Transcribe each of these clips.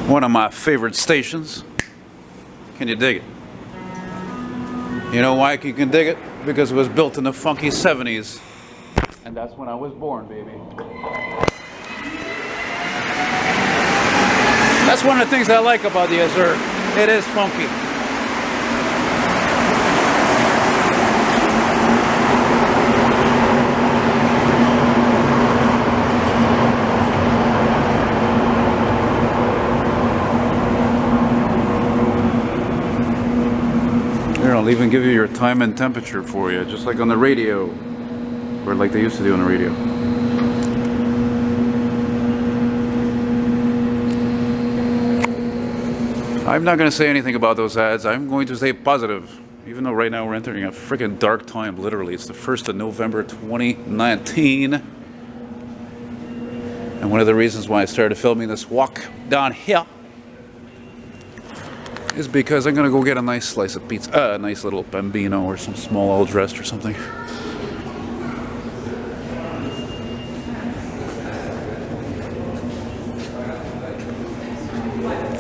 One of my favorite stations. Can you dig it? You know why you can dig it? Because it was built in the funky 70s. And that's when I was born, baby. That's one of the things I like about the Azure. It is funky. Here, I'll even give you your time and temperature for you, just like on the radio, or like they used to do on the radio. I'm not going to say anything about those ads. I'm going to stay positive, even though right now we're entering a freaking dark time, literally. It's the 1st of November 2019. And one of the reasons why I started filming this walk down here is because I'm going to go get a nice slice of pizza, a nice little bambino or some small all dressed or something.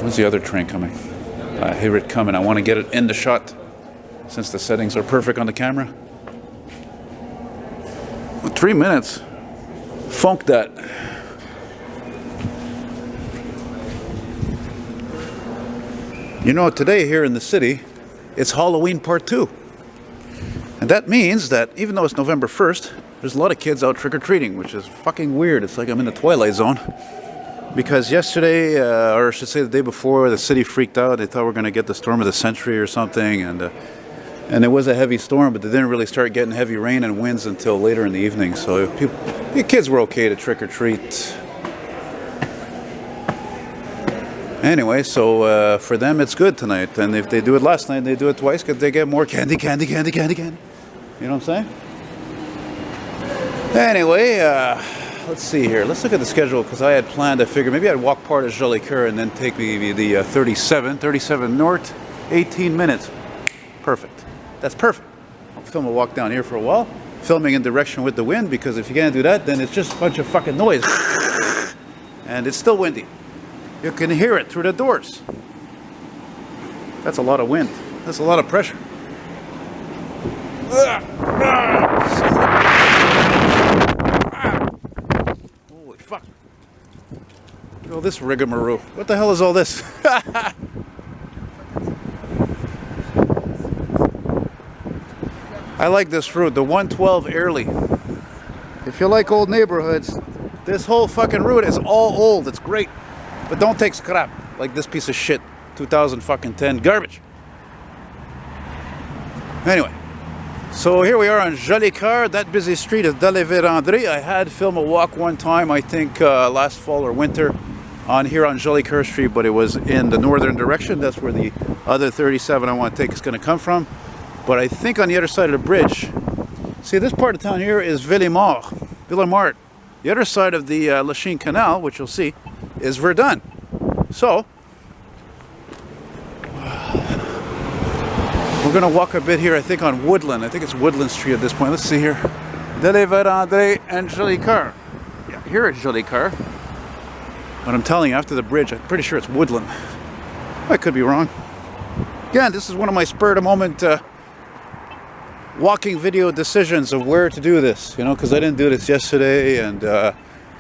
When's the other train coming? I hear it coming. I want to get it in the shot since the settings are perfect on the camera. 3 minutes. Funk that. You know, today here in the city, it's Halloween Part 2. And that means that even though it's November 1st, there's a lot of kids out trick-or-treating, which is fucking weird. It's like I'm in the Twilight Zone. Because yesterday, or I should say the day before, the city freaked out. They thought we were going to get the storm of the century or something. And it was a heavy storm, but they didn't really start getting heavy rain and winds until later in the evening. So the kids were okay to trick-or-treat. Anyway, so for them it's good tonight. And if they do it last night, they do it twice because they get more candy. You know what I'm saying? Anyway, let's see here. Let's look at the schedule because I had planned, I figured maybe I'd walk part of Joliet and then take the 37 North, 18 minutes. Perfect. That's perfect. I'll film a walk down here for a while. Filming in direction with the wind, because if you can't do that, then it's just a bunch of fucking noise. And it's still windy. You can hear it through the doors. That's a lot of wind. That's a lot of pressure. Holy fuck. Look at all this rigmarole. What the hell is all this? I like this route, the 112 Airlie. If you like old neighborhoods, this whole fucking route is all old. It's great. But don't take scrap like this piece of shit 2010 garbage. Anyway, so here we are on Jolicoeur. That busy street is Dale-Vérandré. I had filmed a walk one time, I think last fall or winter, on here on Jolicoeur Street, but it was in the northern direction. That's where the other 37 I want to take is going to come from. But I think on the other side of the bridge, see, this part of town here is Villemart. The other side of the Lachine Canal, which you'll see, is Verdun. So we're gonna walk a bit here, I think on Woodland. I think it's Woodland Street at this point. Let's see here. Dale-Vérandré and Jolicoeur. Yeah, here at Jolicoeur. But I'm telling you, after the bridge, I'm pretty sure it's Woodland. I could be wrong. Again, this is one of my spur of the moment walking video decisions of where to do this, you know, because I didn't do this yesterday, and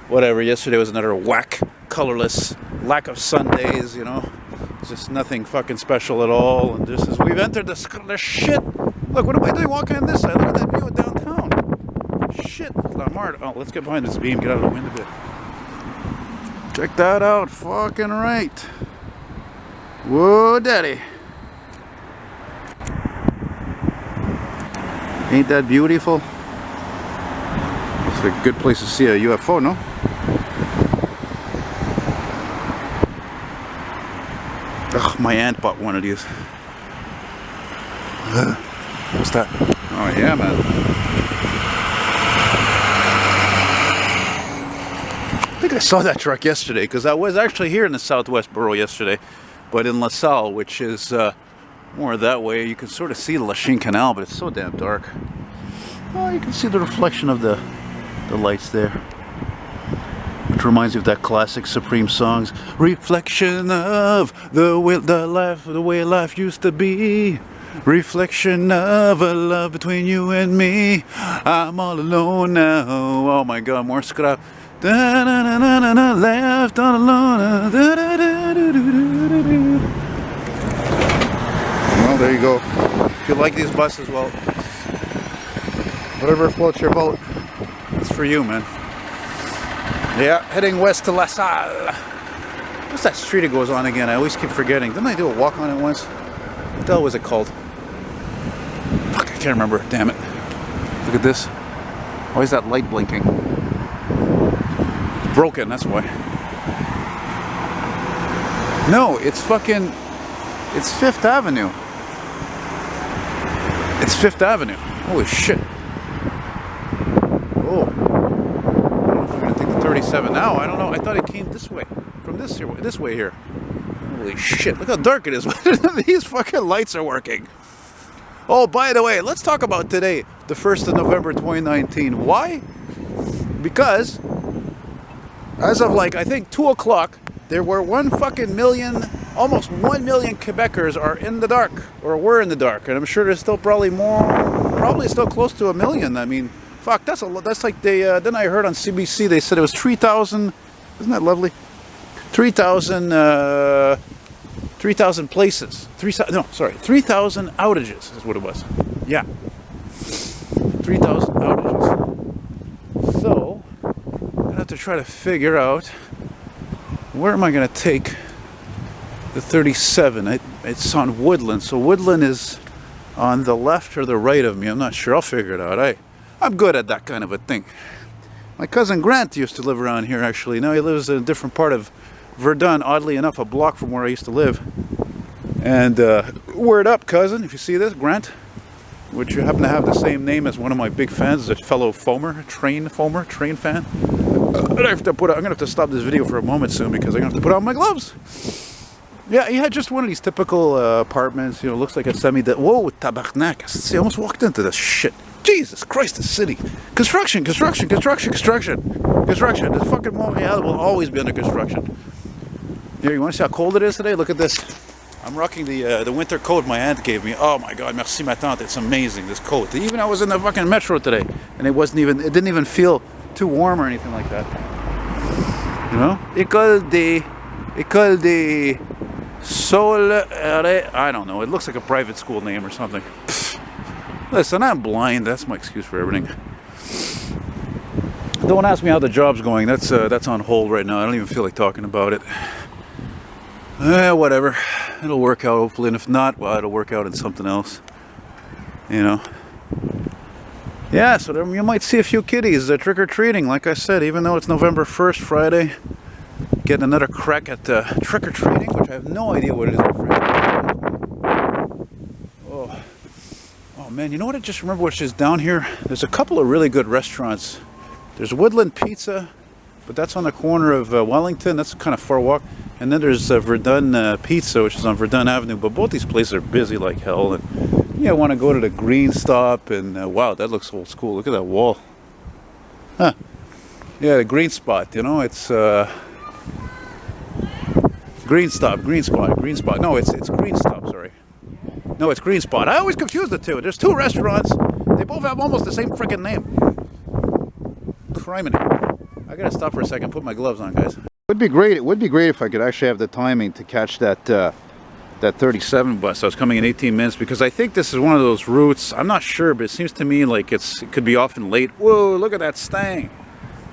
whatever, yesterday was another whack, colorless, lack of Sundays, you know, it's just nothing fucking special at all. And this is, we've entered the shit. Look, what am I doing walking on this side? Look at that view of downtown. Shit, Lamar. Oh, let's get behind this beam, get out of the wind a bit. Check that out, fucking right. Whoa, daddy. Ain't that beautiful? It's a good place to see a UFO, no? Ugh, my aunt bought one of these. What's that? Oh yeah, man. I think I saw that truck yesterday, because I was actually here in the Southwest Borough yesterday, but in LaSalle, which is more that way. You can sort of see the Lachine Canal, but it's so damn dark. Oh, you can see the reflection of the lights there. which reminds me of that classic Supreme songs. Reflection of the way life used to be. Reflection of a love between you and me. I'm all alone now. Oh my God, more scrap. Left all alone. Well, there you go. If you like these buses, well, whatever floats your boat, it's for you, man. Yeah, heading west to La Salle. What's that street it goes on again? I always keep forgetting. Didn't I do a walk on it once? What the hell was it called? Fuck, I can't remember. Damn it. Look at this. Why is that light blinking? It's broken, that's why. No, it's fucking... It's 5th Avenue. It's 5th Avenue. Holy shit. Oh. I don't know if I'm going to take the 37 now. I don't know. I thought it came this way. From this way here. Holy shit. Look how dark it is. These fucking lights are working. Oh, by the way, let's talk about today, the 1st of November 2019. Why? Because as of like, I think 2 o'clock, there were 1 fucking million, almost 1 million Quebecers are in the dark, or were in the dark, and I'm sure there's still probably more, probably still close to 1 million. I mean, fuck, that's a lot. That's like they. Then I heard on CBC they said it was 3,000. Isn't that lovely? 3,000 places. 3,000 outages is what it was. Yeah, 3,000 outages. So I'm gonna have to try to figure out where am I gonna take the 37. It's on Woodland, so Woodland is on the left or the right of me. I'm not sure. I'll figure it out. I'm good at that kind of a thing. My cousin Grant used to live around here, actually. Now he lives in a different part of Verdun, oddly enough, a block from where I used to live. And word up, cousin, if you see this, Grant, which you happen to have the same name as one of my big fans, a fellow train fan. I'm gonna have to stop this video for a moment soon because I'm gonna have to put on my gloves. Yeah, he had just one of these typical apartments, you know, looks like a whoa, tabarnak. See, I almost walked into this shit. Jesus Christ, the city. Construction. This fucking Montreal will always be under construction. Here, you want to see how cold it is today? Look at this. I'm rocking the winter coat my aunt gave me. Oh my God, merci ma tante. It's amazing, this coat. Even I was in the fucking metro today, and it didn't even feel too warm or anything like that. You know? École de Sol. I don't know. It looks like a private school name or something. Listen, I'm blind. That's my excuse for everything. Don't ask me how the job's going. That's on hold right now. I don't even feel like talking about it. Whatever. It'll work out hopefully, and if not, well, it'll work out in something else. You know. Yeah, so there, you might see a few kiddies trick-or-treating, like I said, even though it's November 1st, Friday. Getting another crack at trick-or-treating, which I have no idea what it is. Oh man, you know what I just remember, which is down here? There's a couple of really good restaurants. There's Woodland Pizza, but that's on the corner of Wellington. That's kind of far walk. And then there's Verdun Pizza, which is on Verdun Avenue. But both these places are busy like hell. And yeah, I want to go to the Green Stop. And wow, that looks old school. Look at that wall. Huh. Yeah, the Green Spot. You know, it's Green Stop. No, it's Green Stop. Sorry. No, it's Green Spot. I always confuse the two. There's two restaurants. They both have almost the same freaking name. Criminy. I gotta stop for a second. Put my gloves on, guys. It would be great if I could actually have the timing to catch that 37 bus. I was coming in 18 minutes because I think this is one of those routes. I'm not sure, but it seems to me like it could be often late. Whoa, look at that Stang.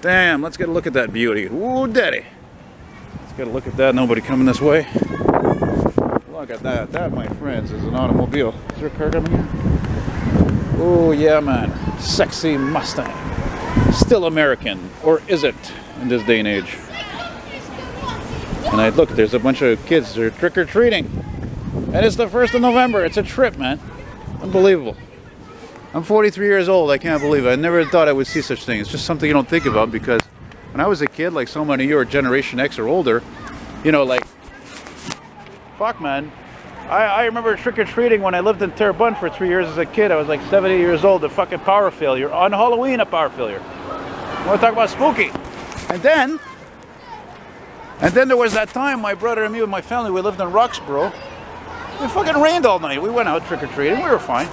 Damn, let's get a look at that beauty. Whoa, daddy. Let's get a look at that. Nobody coming this way. Look at that. That, my friends, is an automobile. Is there a car coming here? Oh, yeah, man. Sexy Mustang. Still American. Or is it in this day and age? And look, there's a bunch of kids. They're trick-or-treating. And it's the 1st of November. It's a trip, man. Unbelievable. I'm 43 years old. I can't believe it. I never thought I would see such things. It's just something you don't think about because when I was a kid, like so many of you are Generation X or older, you know, like, fuck, man. I remember trick-or-treating when I lived in Terrebonne for 3 years as a kid. I was like 70 years old. A fucking power failure. On Halloween, a power failure. I want to talk about spooky. And then, And then there was that time my brother and me with my family, we lived in Roxborough. It fucking rained all night. We went out trick-or-treating. We were fine.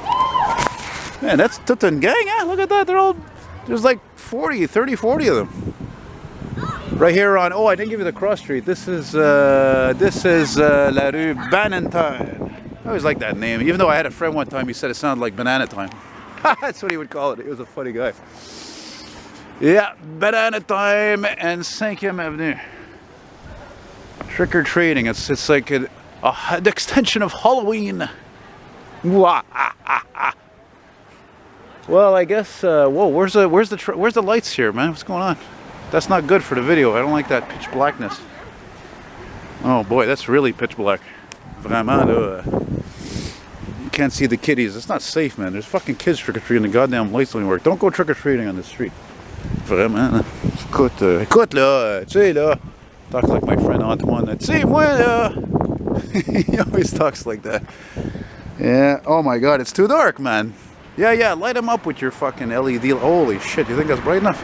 Man, that's Tutun gang, eh? Look at that. They're all... There's like 40 of them. Right here on... Oh, I didn't give you the cross street. This is La Rue Banantine. I always like that name. Even though I had a friend one time, he said it sounded like Banana Time. That's what he would call it. He was a funny guy. Yeah, Banana Time and 5th Avenue. Trick-or-treating. It's like an extension of Halloween. Well, I guess. Whoa, where's the lights here, man? What's going on? That's not good for the video. I don't like that pitch blackness. Oh boy, that's really pitch black. Vraiment, you can't see the kiddies. It's not safe, man. There's fucking kids trick-or-treating. The goddamn lights don't work. Don't go trick-or-treating on the street. Vraiment. Écoute là, tu sais là. Talk like my friend Antoine. Tu sais moi là. He always talks like that. Yeah. Oh my God, it's too dark, man. Yeah. Light them up with your fucking LED. Holy shit! You think that's bright enough?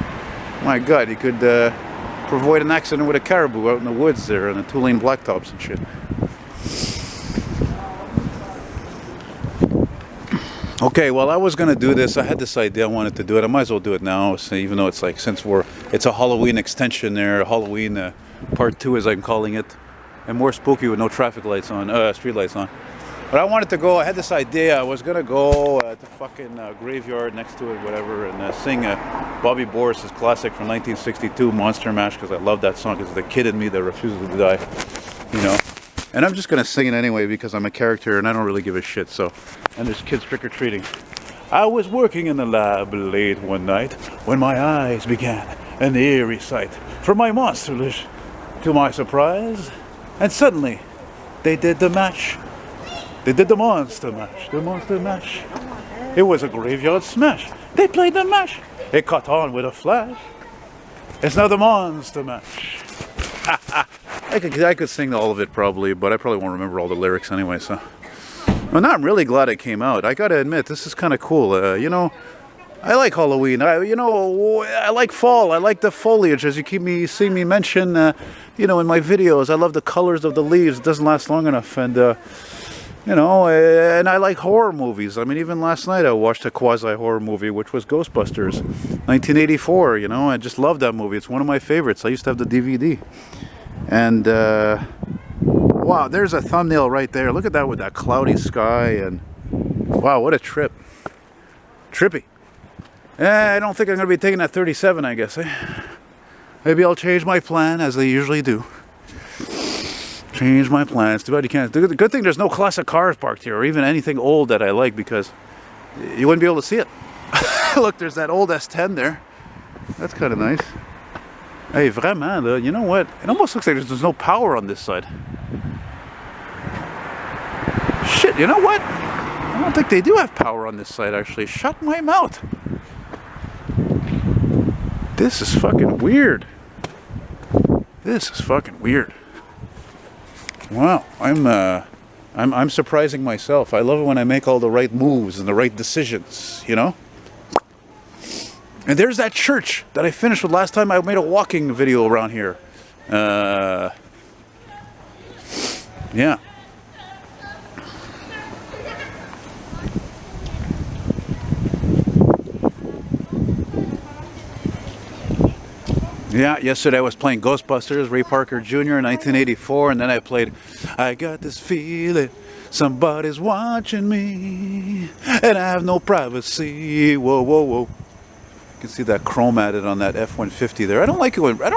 My God, you could avoid an accident with a caribou out in the woods there, on the 2-lane blacktops and shit. Okay, well, I was gonna do this. I had this idea. I wanted to do it. I might as well do it now. So even though it's like, it's a Halloween extension there, Halloween part 2, as I'm calling it, and more spooky with no traffic lights on, street lights on. But I wanted to go. I had this idea. I was gonna go to fucking graveyard next to it, whatever, and sing Bobby Boris's classic from 1962, Monster Mash, because I love that song. Because the kid in me that refuses to die, you know. And I'm just gonna sing it anyway because I'm a character and I don't really give a shit. So, and there's kids trick-or-treating. I was working in the lab late one night when my eyes began an eerie sight from my monsters, to my surprise, and suddenly they did the mash. They did the monster mash. The monster mash. It was a graveyard smash. They played the mash. It caught on with a flash. It's now the monster mash. I could sing all of it probably, but I probably won't remember all the lyrics anyway, so. Well, now I'm really glad it came out. I gotta admit, this is kind of cool. You know, I like Halloween. I like fall. I like the foliage, as you see me mention, you know, in my videos. I love the colors of the leaves. It doesn't last long enough, and you know, and I like horror movies. I mean, even last night I watched a quasi-horror movie, which was Ghostbusters, 1984. You know, I just love that movie. It's one of my favorites. I used to have the DVD. And wow, there's a thumbnail right there. Look at that with that cloudy sky, and wow, what a trip. Trippy. I don't think I'm going to be taking that 37, I guess. Maybe I'll change my plan, as I usually do. Change my plans. Too bad you can't. The good thing there's no classic cars parked here, or even anything old that I like, because you wouldn't be able to see it. Look, there's that old S10 there. That's kind of nice. Hey, vraiment, you know what? It almost looks like there's no power on this side. Shit, you know what? I don't think they do have power on this side, actually. Shut my mouth. This is fucking weird. This is fucking weird. Wow, I'm surprising myself. I love it when I make all the right moves and the right decisions, you know? And there's that church that I finished with last time I made a walking video around here. Yeah. Yeah, yesterday I was playing Ghostbusters, Ray Parker Jr. in 1984, and then I played I Got This Feeling, Somebody's Watching Me, and I Have No Privacy. Whoa, whoa, whoa. You can see that chrome added on that F-150 there. I don't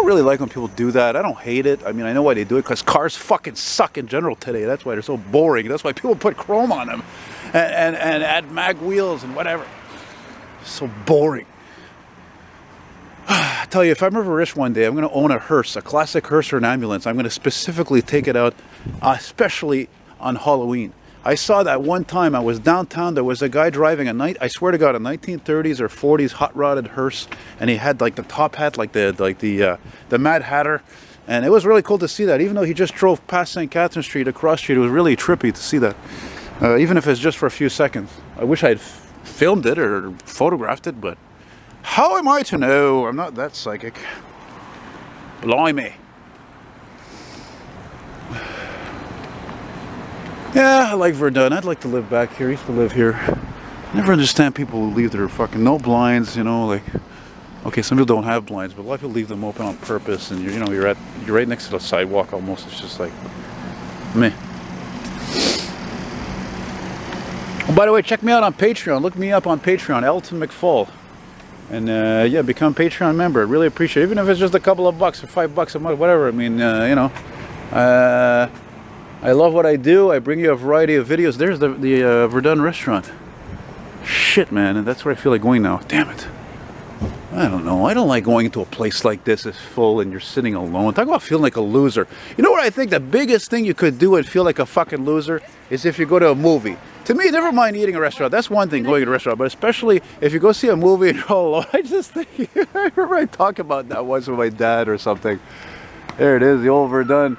really like when people do that. I don't hate it. I mean, I know why they do it, because cars fucking suck in general today. That's why they're so boring. That's why people put chrome on them and add mag wheels and whatever. So boring. I tell you, if I'm ever rich one day, I'm going to own a hearse, a classic hearse or an ambulance. I'm going to specifically take it out, especially on Halloween. I saw that one time. I was downtown. There was a guy driving I swear to God, a 1930s or 40s hot-rodded hearse, and he had like the top hat, like the Mad Hatter, and it was really cool to see that. Even though he just drove past St. Catherine Street, across street, it was really trippy to see that. Even if it's just for a few seconds. I wish I had filmed it or photographed it, but how am I to know? I'm not that psychic. Blimey. Yeah, I like Verdun. I'd like to live back here. I used to live here. Never understand people who leave their fucking no blinds, you know, like, okay, some people don't have blinds, but a lot of people leave them open on purpose, and you're right next to the sidewalk almost. It's just like, meh. Oh, by the way, check me out on Patreon. Look me up on Patreon, McFall. And yeah, become Patreon member. I really appreciate it. Even if it's just a couple of bucks or $5 a month, whatever. I mean, you know, I love what I do. I bring you a variety of videos. There's the Verdun restaurant. Shit, man, and that's where I feel like going now. Damn it. I don't know. I don't like going into a place like this. It's full and you're sitting alone. Talk about feeling like a loser. You know what I think the biggest thing you could do and feel like a fucking loser is if you go to a movie. To me, never mind eating a restaurant. That's one thing, going to a restaurant. But especially if you go see a movie and you're all alone. I just think, I remember I talked about that once with my dad or something. There it is, the old Verdun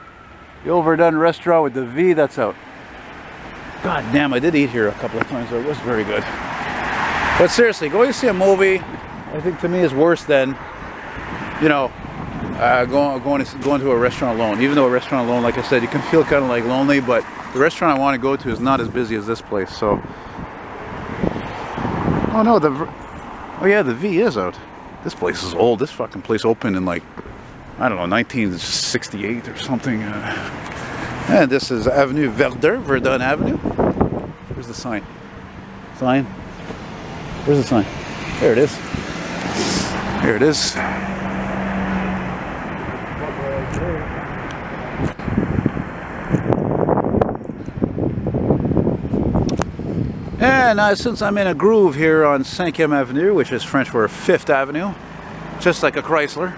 restaurant with the V that's out. God damn, I did eat here a couple of times, so it was very good. But seriously, going to see a movie, I think to me is worse than, you know, going to a restaurant alone. Even though a restaurant alone, like I said, you can feel kind of like lonely, but the restaurant I want to go to is not as busy as this place, so. Oh no, oh yeah, the V is out. This place is old. This fucking place opened in like, I don't know, 1968 or something. And this is Avenue Verdun Avenue. Where's the sign? Sign? Where's the sign? There it is. There it is. And since I'm in a groove here on 5e Avenue, which is French for 5th Avenue, just like a Chrysler.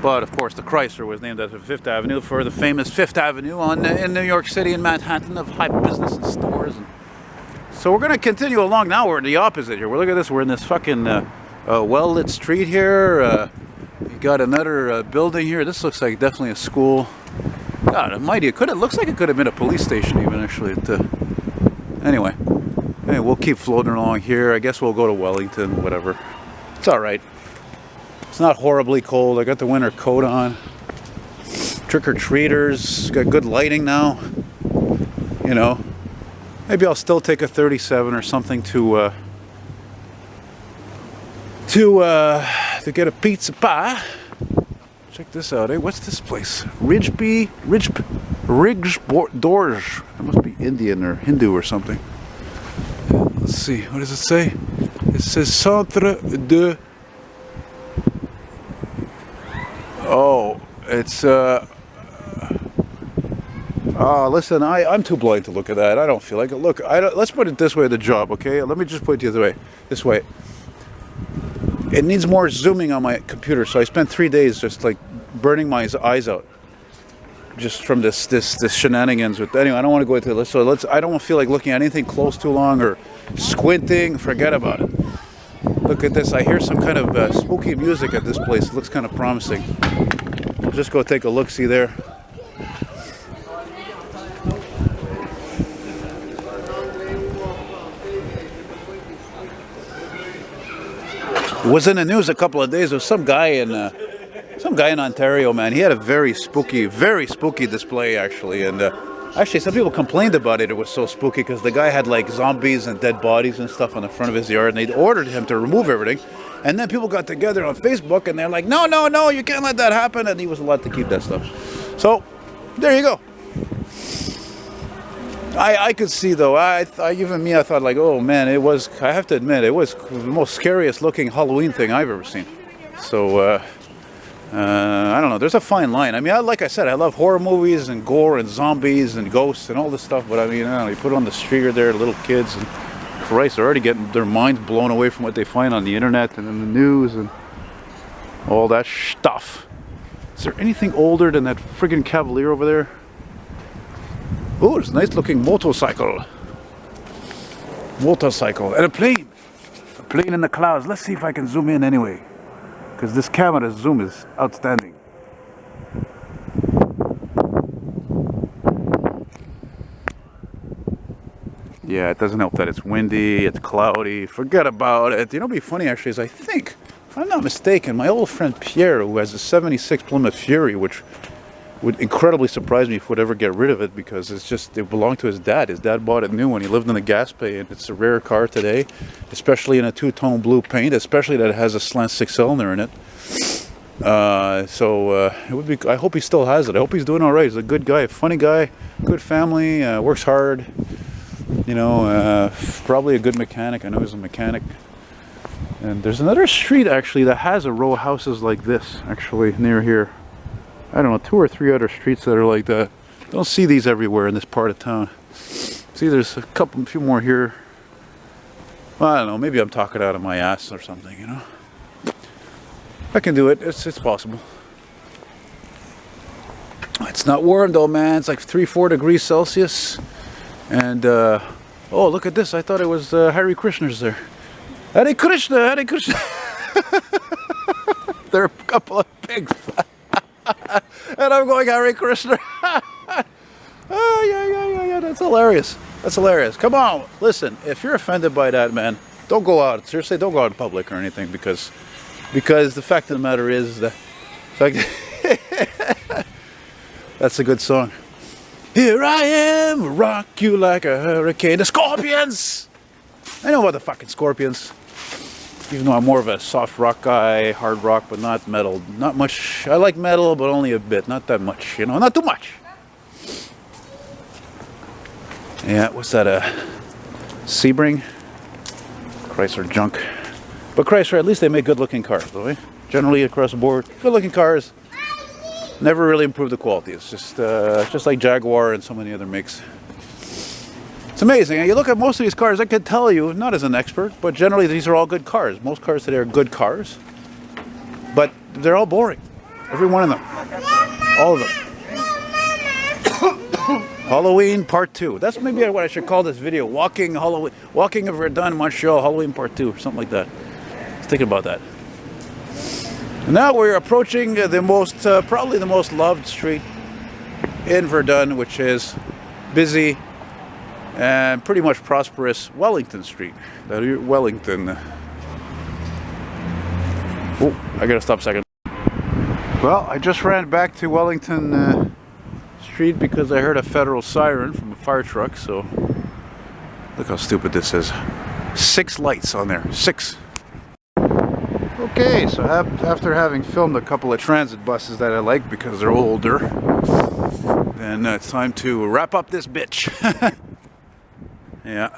But of course the Chrysler was named after 5th Avenue for the famous 5th Avenue in New York City and Manhattan of high business and stores. And so we're going to continue along. Now we're the opposite here. Look at this. We're in this fucking well-lit street here. You got another building here. This looks like definitely a school. God almighty, it looks like it could have been a police station even actually. Anyway, we'll keep floating along here. I guess we'll go to Wellington, whatever. It's all right. It's not horribly cold. I got the winter coat on. Trick-or-treaters. Got good lighting now. You know. Maybe I'll still take a 37 or something to get a pizza pie. Check this out. Hey, what's this place? Rigsdorj. It must be Indian or Hindu or something. Let's see. What does it say? It says Centre de... Oh, it's listen, I'm too blind to look at that. I don't feel like it. Look, let's put it this way, the job, okay? Let me just put it the other way. This way. It needs more zooming on my computer, so I spent 3 days just like burning my eyes out. Just from this shenanigans with, anyway, I don't want to go into this, so I don't feel like looking at anything close too long or squinting. Forget about it. Look at this. I hear some kind of spooky music at this place. It looks kind of promising. I'll just go take a look-see there. It was in the news a couple of days. There was some guy in Ontario, man. He had a very spooky display, actually. And actually, some people complained about it. It was so spooky because the guy had like zombies and dead bodies and stuff on the front of his yard, and they ordered him to remove everything. And then people got together on Facebook, and they're like, no, you can't let that happen. And he was allowed to keep that stuff. So, there you go. I could see, though, even me, I thought like, oh man, I have to admit, it was the most scariest looking Halloween thing I've ever seen. So, I don't know, there's a fine line. I mean, like I said, I love horror movies and gore and zombies and ghosts and all this stuff, but I mean, I don't know, you put it on the street there, little kids, and Christ, they're already getting their minds blown away from what they find on the internet and in the news and all that stuff. Is there anything older than that friggin' Cavalier over there? Oh, there's a nice looking motorcycle. And a plane. A plane in the clouds. Let's see if I can zoom in anyway. Because this camera's zoom is outstanding. Yeah, it doesn't help that it's windy, it's cloudy. Forget about it. You know what'd be funny actually is I think, if I'm not mistaken, my old friend Pierre, who has a 76 Plymouth Fury, which would incredibly surprise me if would ever get rid of it, because it's just, it belonged to his dad. His dad bought it new when he lived in the gas pay, and it's a rare car today, especially in a two-tone blue paint, especially that it has a slant 6-cylinder in it. It would be, I hope he still has it. I hope he's doing all right. He's a good guy, funny guy, good family, works hard, you know, probably a good mechanic. I know he's a mechanic. And there's another street actually that has a row of houses like this, actually, near here. I don't know, 2 or 3 other streets that are like that. Don't see these everywhere in this part of town. See, there's a few more here. Well, I don't know, maybe I'm talking out of my ass or something, you know. I can do it, it's possible. It's not warm though, man. It's like 3-4 degrees Celsius. And, oh, look at this. I thought it was Hare Krishna's there. Hare Krishna, Hare Krishna. There are a couple of pigs. And I'm going Hare Krishna. Oh, yeah, that's hilarious. That's hilarious. Come on, listen, if you're offended by that, man, don't go out. Seriously, don't go out in public or anything, because the fact of the matter is that that's a good song. Here I am, rock you like a hurricane. The Scorpions! I know about the fucking Scorpions. Even though I'm more of a soft rock guy, hard rock, but not metal. Not much. I like metal, but only a bit. Not that much, you know, not too much. Yeah, what's that, Sebring? Chrysler junk. But Chrysler, at least they make good-looking cars, though, eh? Generally, across the board, good-looking cars. Never really improve the quality. It's just like Jaguar and so many other makes. It's amazing. You look at most of these cars, I can tell you, not as an expert, but generally these are all good cars. Most cars today are good cars, but they're all boring. Every one of them. All of them. Halloween Part 2. That's maybe what I should call this video. Walking of Verdun, Montreal, Halloween Part 2, or something like that. I was thinking about that. And now we're approaching the most, probably the most loved street in Verdun, which is busy and pretty much prosperous Wellington Street. Wellington. Oh, I gotta stop a second. Well, I just ran back to Wellington Street because I heard a federal siren from a fire truck, so look how stupid this is. 6 lights on there. 6. Okay, so after having filmed a couple of transit buses that I like because they're older, then it's time to wrap up this bitch. Yeah.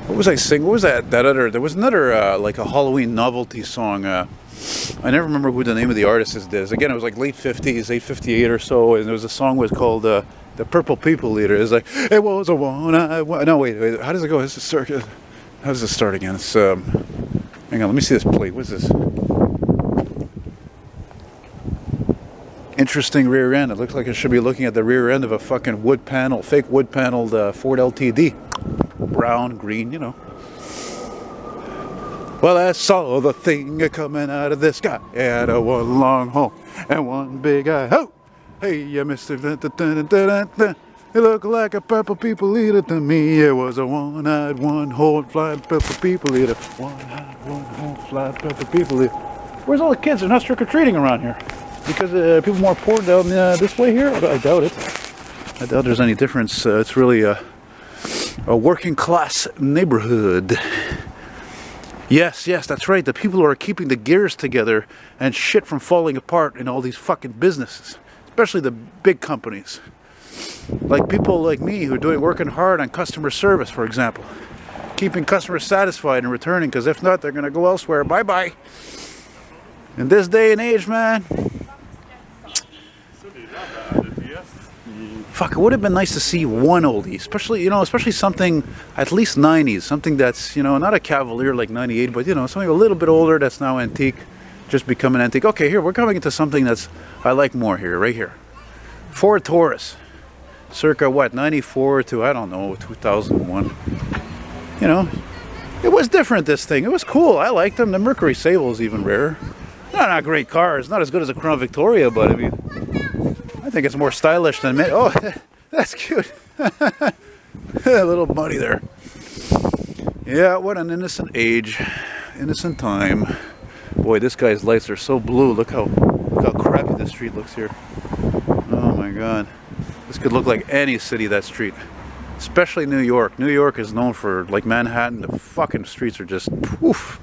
What was I singing? What was that? There was another like a Halloween novelty song. I never remember who the name of the artist is. Again, it was like late 50s, 858 or so, and there was a song was called The Purple People Eater. It's like, it was a one-eyed... No, wait, how does it go? How does it start again? It's, hang on, let me see this plate. What's this? Interesting rear end. It looks like I should be looking at the rear end of a fucking wood panel, fake wood paneled Ford LTD. Brown, green, you know. Well, I saw the thing coming out of the sky. It had a one long hole and one big eye. Ho! Hey, you Mr. It looked like a purple people eater to me. It was a one-eyed, one-horned, flying purple people eater. One-eyed, one-horned, flying purple people eater. Where's all the kids? They're not trick-or-treating around here. Because people more poor down this way here? I doubt it. I doubt there's any difference. It's really a working class neighborhood. Yes, that's right. The people who are keeping the gears together and shit from falling apart in all these fucking businesses. Especially the big companies. Like people like me who are working hard on customer service, for example. Keeping customers satisfied and returning, because if not, they're going to go elsewhere. Bye-bye. In this day and age, man. Fuck, it would have been nice to see one oldie, especially something at least 90s, something that's, not a Cavalier like 98, but something a little bit older that's now antique, just becoming antique. Okay, here we're coming into something that's I like more here, right here. Ford Taurus, circa what, 94 to I don't know 2001. It was different. This thing, it was cool. I liked them. The Mercury Sable is even rarer. Not great cars, not as good as a Crown Victoria, but I mean, I think it's more stylish than me. Oh, that's cute. A little buddy there. Yeah, what an innocent age. innocent time. Boy, this guy's lights are so blue. Look how crappy this street looks here. Oh my god. This could look like any city, that street. Especially New York. New York is known for, like Manhattan, the fucking streets are just poof.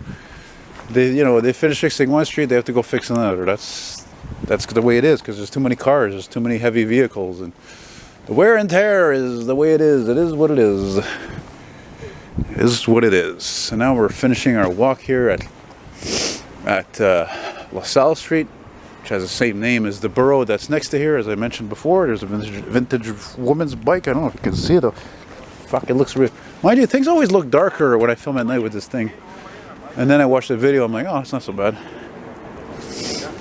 They finish fixing one street, they have to go fix another. That's the way it is, because there's too many cars, there's too many heavy vehicles, and the wear and tear is the way it is. It is what it is. It is what it is. So now we're finishing our walk here at LaSalle Street, which has the same name as the borough that's next to here. As I mentioned before, there's a vintage woman's bike. I don't know if you can see it. Fuck, it looks real. Mind you, things always look darker when I film at night with this thing. And then I watch the video, I'm like, oh, it's not so bad.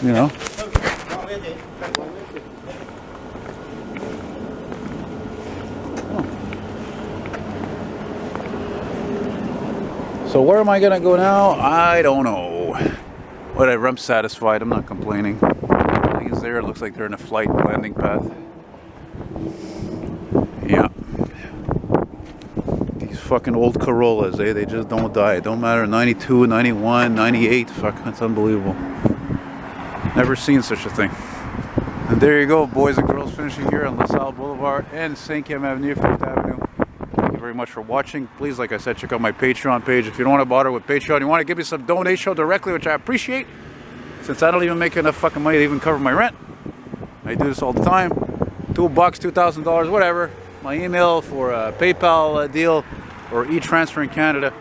You know? So where am I gonna go now? I don't know. Whatever, I'm satisfied, I'm not complaining. Everything is there, it looks like they're in a flight landing path. Yeah. These fucking old Corollas, they just don't die. It don't matter, 92, 91, 98, fuck, that's unbelievable. Never seen such a thing. And there you go, boys and girls, finishing here on LaSalle Boulevard and St. Kim Avenue, 5th Avenue. Thank you very much for watching. Please, like I said, check out my Patreon page. If you don't want to bother with Patreon, you want to give me some donation directly, which I appreciate, since I don't even make enough fucking money to even cover my rent. I do this all the time. $2, $2,000, whatever. My email for a PayPal deal or e-transfer in Canada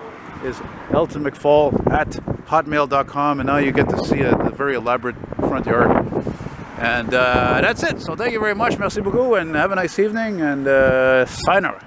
is eltonmcfall@hotmail.com, and now you get to see the very elaborate front yard. And that's it. So thank you very much. Merci beaucoup, and have a nice evening, and sayonara.